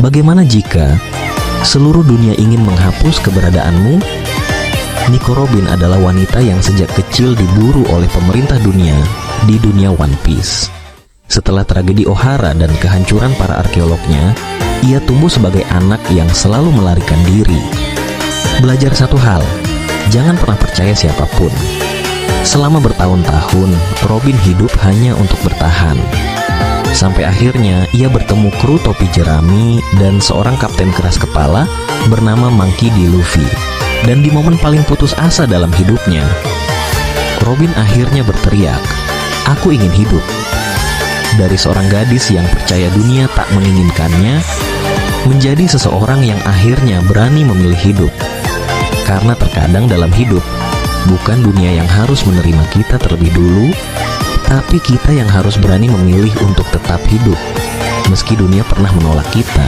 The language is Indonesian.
Bagaimana jika seluruh dunia ingin menghapus keberadaanmu? Nico Robin adalah wanita yang sejak kecil diburu oleh pemerintah dunia di dunia One Piece. Setelah tragedi Ohara dan kehancuran para arkeolognya, ia tumbuh sebagai anak yang selalu melarikan diri. Belajar satu hal, jangan pernah percaya siapapun. Selama bertahun-tahun, Robin hidup hanya untuk bertahan. Sampai akhirnya ia bertemu kru topi jerami dan seorang kapten keras kepala bernama Monkey D. Luffy. Dan di momen paling putus asa dalam hidupnya, Robin akhirnya berteriak, "Aku ingin hidup." Dari seorang gadis yang percaya dunia tak menginginkannya, menjadi seseorang yang akhirnya berani memilih hidup. Karena terkadang dalam hidup, bukan dunia yang harus menerima kita terlebih dulu, tapi kita yang harus berani memilih untuk tetap hidup, meski dunia pernah menolak kita.